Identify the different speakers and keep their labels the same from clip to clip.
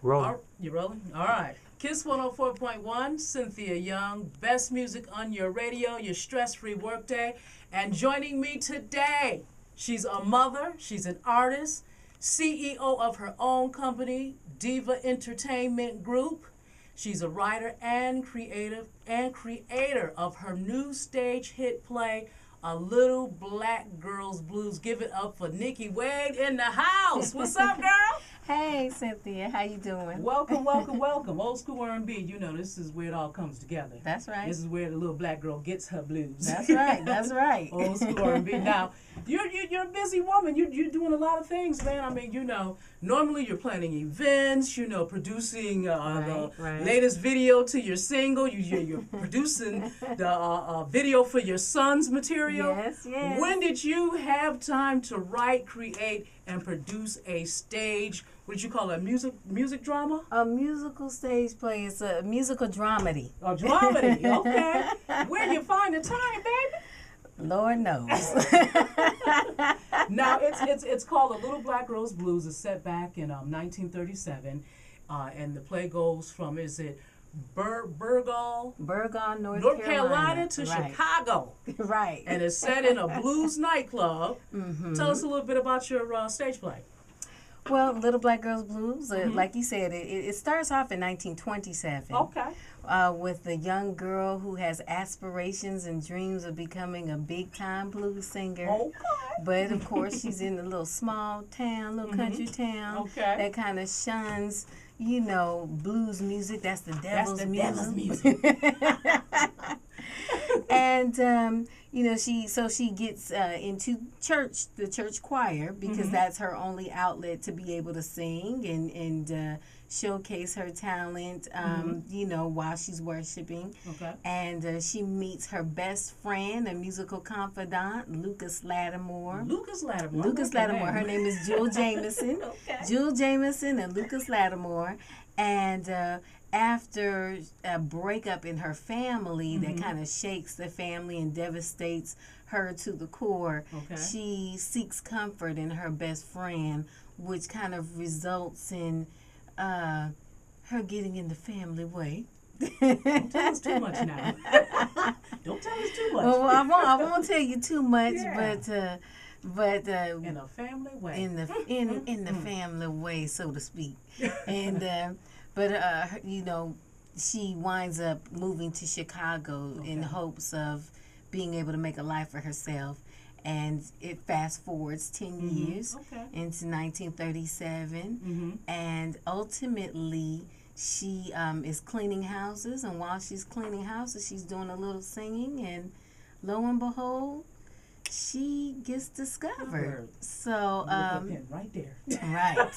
Speaker 1: Rolling.
Speaker 2: You rolling? All right. Kiss 104.1, Cynthia Young, best music on your radio, your stress-free workday. And joining me today, she's a mother, she's an artist, CEO of her own company, Diva Entertainment Group. She's a writer and creator of her new stage hit play, A Little Black Girl's Blues. Give it up for Nikki Wade in the house. What's up, girl?
Speaker 3: Hey, Cynthia, how you doing?
Speaker 2: Welcome, welcome, welcome. Old school R&B. You know, this is where it all comes together.
Speaker 3: That's right.
Speaker 2: This is where the little black girl gets her blues.
Speaker 3: That's right. That's right.
Speaker 2: Old school R&B. Now, you're a busy woman. You're doing a lot of things, man. I mean, you know, normally you're planning events. You know, producing the latest video to your single. You're producing the video for your son's material.
Speaker 3: Yes, yes.
Speaker 2: When did you have time to write, create, and produce a stage? What did you call it? Music drama?
Speaker 3: A musical stage play. It's a musical dramedy.
Speaker 2: A dramedy, okay. Where do you find the time, baby?
Speaker 3: Lord knows.
Speaker 2: Now, it's called A Little Black Girl's Blues. It's set back in 1937. And the play goes from, is it Burgal, North Carolina to Chicago.
Speaker 3: Right.
Speaker 2: And it's set in a blues nightclub. Mm-hmm. Tell us a little bit about your stage play.
Speaker 3: Well, Little Black Girl's Blues, like you said, it starts off in 1927.
Speaker 2: Okay.
Speaker 3: With a young girl who has aspirations and dreams of becoming a big-time blues singer.
Speaker 2: Okay.
Speaker 3: But, of course, she's in a little small town, little country town that kind of shuns, you know, blues music. That's the devil's music. And, you know, she gets into the church choir, because that's her only outlet to be able to sing and showcase her talent, you know, while she's worshiping.
Speaker 2: Okay.
Speaker 3: And she meets her best friend, a musical confidant, Lucas Lattimore.
Speaker 2: Lucas
Speaker 3: Lattimore. Her name is Jewel Jameson.
Speaker 2: Okay.
Speaker 3: Jewel Jameson and Lucas Lattimore. And after a breakup in her family that kind of shakes the family and devastates her to the core, she seeks comfort in her best friend, which kind of results in her getting in the family way.
Speaker 2: Don't tell us too much now. Don't tell us too much.
Speaker 3: Well, I won't tell you too much, but
Speaker 2: in a family way.
Speaker 3: In the family way, so to speak. And but you know, she winds up moving to Chicago in hopes of being able to make a life for herself. And it fast forwards 10 years into 1937. And ultimately, she is cleaning houses. And while she's cleaning houses, she's doing a little singing. And lo and behold, she gets discovered. So,
Speaker 2: right there.
Speaker 3: Right.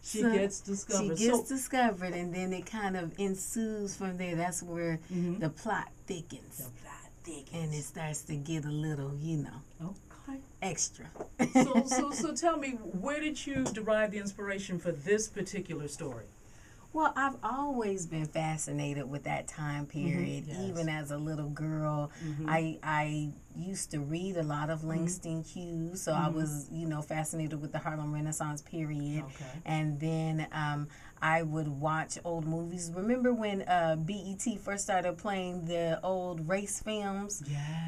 Speaker 2: She gets discovered.
Speaker 3: She gets discovered, and then it kind of ensues from there. That's where the plot thickens. And it starts to get a little, you know, extra.
Speaker 2: So tell me, where did you derive the inspiration for this particular story?
Speaker 3: Well, I've always been fascinated with that time period. Even as a little girl, I used to read a lot of Langston Hughes, so I was, you know, fascinated with the Harlem Renaissance period. And then I would watch old movies. Remember when BET first started playing the old race films?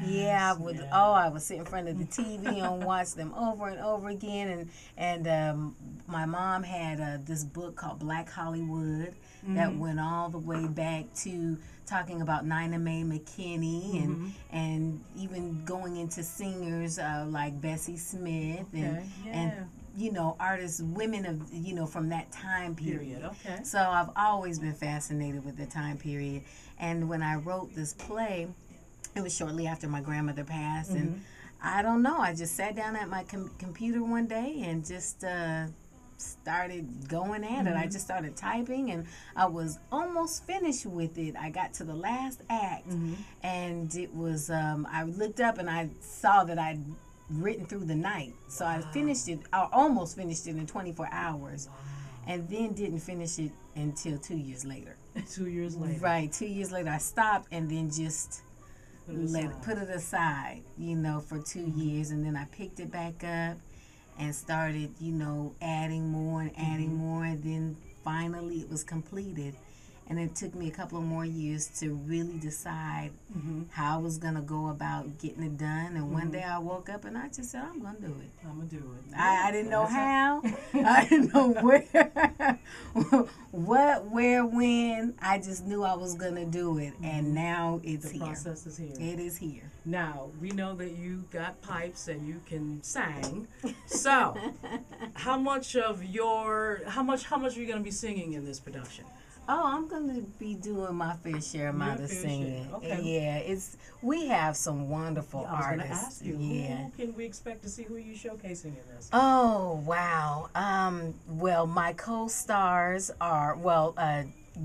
Speaker 3: Yeah, I would sit in front of the TV and watch them over and over again. And my mom had this book called Black Hollywood that went all the way back to talking about Nina Mae McKinney and even going into singers like Bessie Smith and you know, artists, women of, you know, from that time period. So I've always been fascinated with the time period. And when I wrote this play, it was shortly after my grandmother passed. And I don't know, I just sat down at my computer one day and just started going at it. I just started typing, and I was almost finished with it. I got to the last act, and it was, I looked up and I saw that I'd written through the night. So I finished it, I almost finished it in 24 hours, and then didn't finish it until 2 years later.
Speaker 2: 2 years later.
Speaker 3: Right, 2 years later I stopped and then just put it aside, you know, for 2 years, and then I picked it back up and started, you know, adding more and adding more, and then finally it was completed. And it took me a couple of more years to really decide how I was going to go about getting it done. And one day I woke up and I just said, I'm going to do it.
Speaker 2: I'm going to do it.
Speaker 3: I didn't know how. I didn't know where, what, where, when. I just knew I was going to do it. And now it's here.
Speaker 2: The process is here.
Speaker 3: It is here.
Speaker 2: Now, we know that you got pipes and you can sing. So, how much are you going to be singing in this production?
Speaker 3: Oh, I'm going to be doing my fair share amount of singing.
Speaker 2: Okay.
Speaker 3: Yeah, we have some wonderful artists.
Speaker 2: I was going to ask you,
Speaker 3: yeah.
Speaker 2: Who can we expect to see? Who are you showcasing in this?
Speaker 3: Oh, wow. Well, my co-stars are,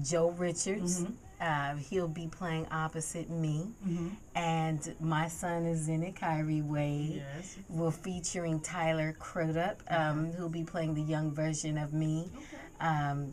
Speaker 3: Joe Richards. He'll be playing opposite me. And my son is in it, Kyrie Wade.
Speaker 2: Yes.
Speaker 3: We're featuring Tyler Crudup, who'll be playing the young version of me.
Speaker 2: Okay.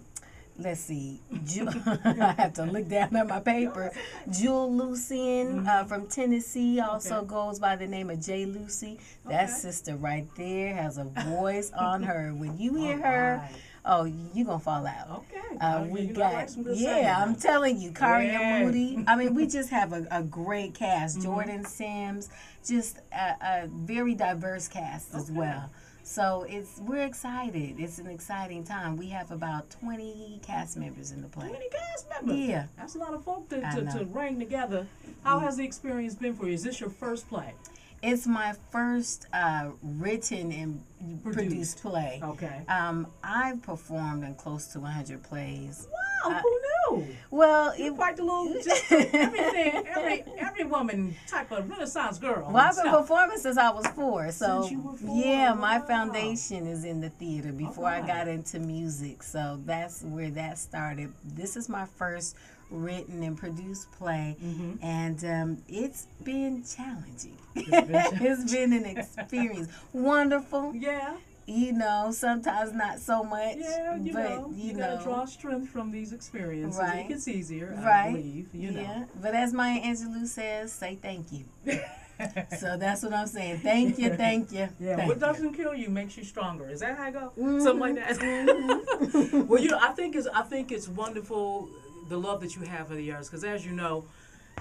Speaker 3: Let's see. I have to look down at my paper. Jewel Lucien from Tennessee also goes by the name of J. Lucy. That sister right there has a voice on her. When you hear her, oh, you're going to fall out.
Speaker 2: Okay.
Speaker 3: We got, I'm telling you, Karia Moody. I mean, we just have a great cast. Jordan Sims, just a very diverse cast as well. So we're excited. It's an exciting time. We have about 20 cast members in the play.
Speaker 2: 20 cast members?
Speaker 3: Yeah.
Speaker 2: That's a lot of folk to bring together. How has the experience been for you? Is this your first play?
Speaker 3: It's my first written and produced play.
Speaker 2: Okay.
Speaker 3: I've performed in close to 100 plays.
Speaker 2: Wow, who knew?
Speaker 3: Well,
Speaker 2: you're quite the little, just everything, every woman type of Renaissance girl.
Speaker 3: Well, I've been performing since I was 4. So,
Speaker 2: since you were 4?
Speaker 3: Yeah, my foundation is in the theater before I got into music. So that's where that started. This is my first written and produced play, and it's been challenging. It's been an experience. Wonderful.
Speaker 2: Yeah.
Speaker 3: You know, sometimes not so much.
Speaker 2: Yeah, you gotta draw strength from these experiences.
Speaker 3: Right.
Speaker 2: It gets easier,
Speaker 3: right.
Speaker 2: I believe. You know.
Speaker 3: Yeah, but as Maya Angelou says, say thank you. So that's what I'm saying. Thank you, thank you.
Speaker 2: Yeah,
Speaker 3: thank
Speaker 2: what
Speaker 3: you.
Speaker 2: doesn't kill you makes you stronger. Is that how it goes? Something like that. Well, I think it's wonderful the love that you have for the arts, because as you know,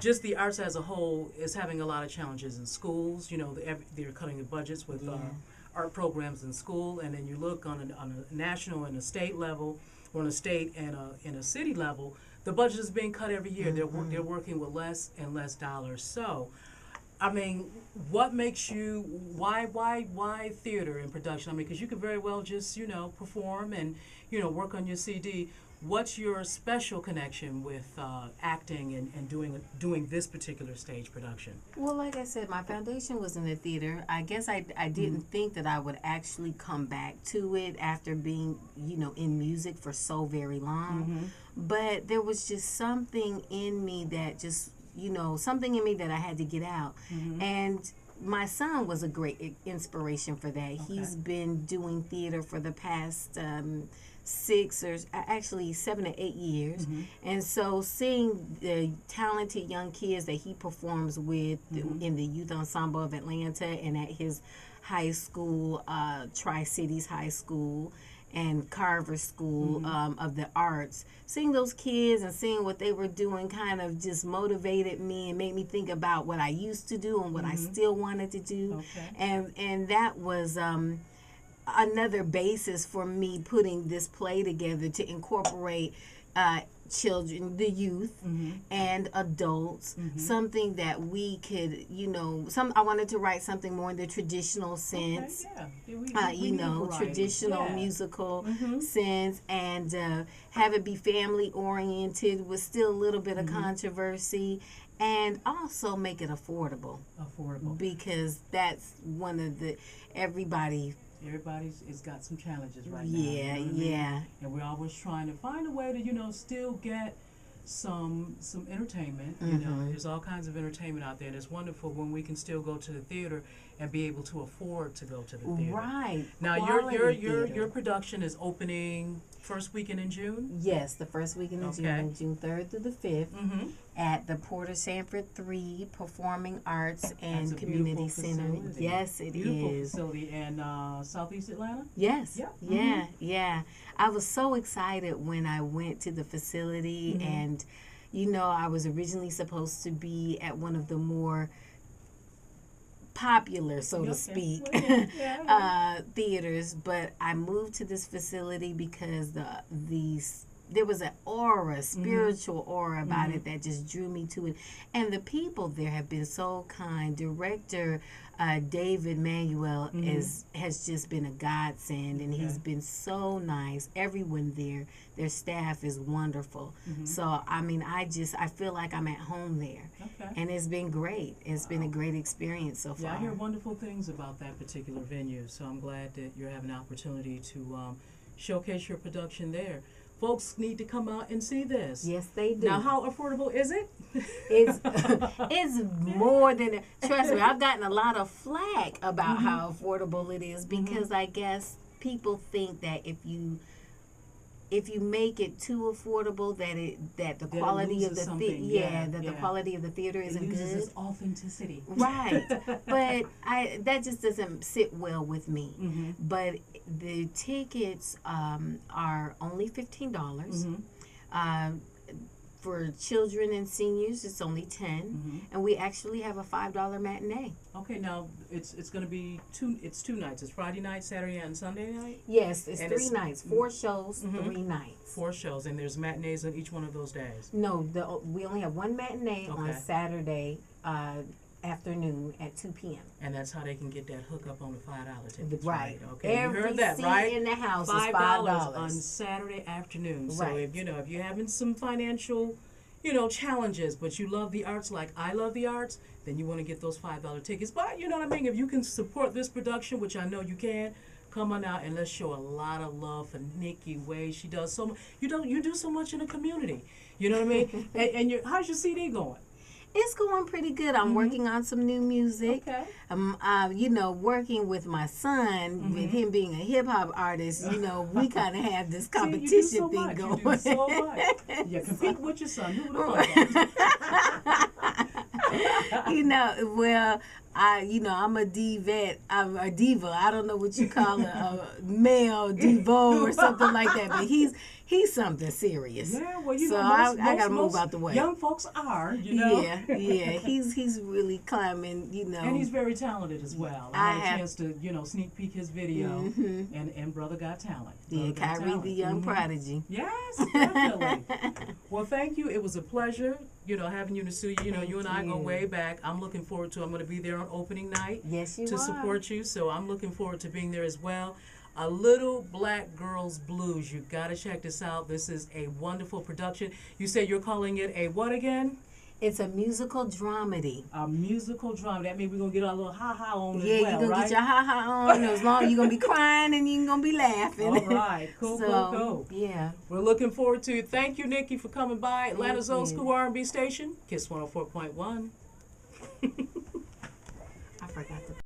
Speaker 2: just the arts as a whole is having a lot of challenges in schools. You know, they're cutting the budgets with art programs in school, and then you look on a national and a state level, or on a state and a city level, the budget is being cut every year. They're working with less and less dollars. So, I mean, what makes you, why theater and production? I mean, because you could very well just, perform and, work on your CD. What's your special connection with acting and doing this particular stage production?
Speaker 3: Well, like I said, my foundation was in the theater. I guess I didn't think that I would actually come back to it after being, in music for so very long. But there was just something in me that something in me that I had to get out. And my son was a great inspiration for that. Okay. He's been doing theater for the past 7 to 8 years. And so seeing the talented young kids that he performs with in the Youth Ensemble of Atlanta and at his high school, Tri-Cities High School and Carver School of the Arts, seeing those kids and seeing what they were doing kind of just motivated me and made me think about what I used to do and what I still wanted to do. Okay. And that was another basis for me putting this play together to incorporate children, the youth, and adults, something that we could, I wanted to write something more in the traditional sense, traditional musical sense, and have it be family oriented with still a little bit of controversy, and also make it affordable, because that's one of the, everybody's got some challenges right now. Yeah.
Speaker 2: And we're always trying to find a way to, still get some entertainment. There's all kinds of entertainment out there, and it's wonderful when we can still go to the theater and be able to afford to go to the theater.
Speaker 3: Right.
Speaker 2: Now your production is opening first weekend in June?
Speaker 3: Yes, the first weekend in June, June 3rd through the 5th, at the Porter Sanford 3 Performing Arts and Community Center. Yes, it
Speaker 2: beautiful
Speaker 3: is.
Speaker 2: Facility in Southeast Atlanta?
Speaker 3: Yes. Yeah. I was so excited when I went to the facility, and, you know, I was originally supposed to be at one of the more popular, so to speak, theaters, but I moved to this facility because there was an aura, spiritual aura about it that just drew me to it, and the people there have been so kind. Director David Manuel has just been a godsend, and he's been so nice. Everyone there, their staff is wonderful. So I mean, I feel like I'm at home there, and it's been great. It's been a great experience so far.
Speaker 2: Yeah, I hear wonderful things about that particular venue, so I'm glad that you're having an opportunity to showcase your production there. Folks need to come out and see this.
Speaker 3: Yes, they do.
Speaker 2: Now, how affordable is it?
Speaker 3: It's more than, trust me, I've gotten a lot of flack about how affordable it is, because I guess people think that if you make it too affordable, that the quality of the the quality of the theater isn't good. It loses its
Speaker 2: authenticity.
Speaker 3: Right. But that just doesn't sit well with me. But the tickets are only $15. For children and seniors, it's only $10, and we actually have a $5 matinee.
Speaker 2: Okay, now it's going to be two nights. It's Friday night, Saturday night, and Sunday night.
Speaker 3: Yes, it's 3 nights, 4 shows, 3 nights.
Speaker 2: 4 shows, and there's matinees on each one of those days.
Speaker 3: No, we only have one matinee on Saturday afternoon at 2 p.m.
Speaker 2: And that's how they can get that hookup on the $5 tickets.
Speaker 3: Right.
Speaker 2: Okay.
Speaker 3: Every
Speaker 2: you heard that,
Speaker 3: seat
Speaker 2: right?
Speaker 3: in the house is $5
Speaker 2: on Saturday afternoon. So
Speaker 3: right.
Speaker 2: if you're having some financial, challenges, but you love the arts like I love the arts, then you want to get those $5 tickets. But you know what I mean? If you can support this production, which I know you can, come on out and let's show a lot of love for Nikki Way. She does so much. You do so much in the community. You know what I mean? and how's your CD going?
Speaker 3: It's going pretty good. I'm working on some new music.
Speaker 2: Okay.
Speaker 3: I'm, working with my son, with him being a hip hop artist. We kind of have this competition thing going.
Speaker 2: You do so much. You compete with your son. Who would have thought
Speaker 3: that? I'm a diva. I'm a diva. I don't know what you call a male divo or something like that. But he's something serious.
Speaker 2: Yeah, well,
Speaker 3: I got to move out the way.
Speaker 2: Young folks are,
Speaker 3: Yeah. He's really climbing,
Speaker 2: And he's very talented as well. I had a chance to, sneak peek his video, and Brother got talent.
Speaker 3: Kyrie the Young Prodigy.
Speaker 2: Yes, definitely. Well, thank you. It was a pleasure, having you in the studio. You and I go way back. I'm looking forward to. I'm going to be there on opening night.
Speaker 3: Yes, you
Speaker 2: to
Speaker 3: are.
Speaker 2: support you. So I'm looking forward to being there as well. A Little Black Girl's Blues. You got to check this out. This is a wonderful production. You said you're calling it a what again?
Speaker 3: It's a musical dramedy.
Speaker 2: A musical drama. That means we're going to get our little ha-ha on as well,
Speaker 3: right? Yeah, you're going to get your ha-ha on. As long as you're going to be crying and you're going to be laughing.
Speaker 2: All right. Cool.
Speaker 3: Yeah.
Speaker 2: We're looking forward to it. Thank you, Nikki, for coming by. Atlanta's Old School R&B station, Kiss 104.1.
Speaker 3: I forgot to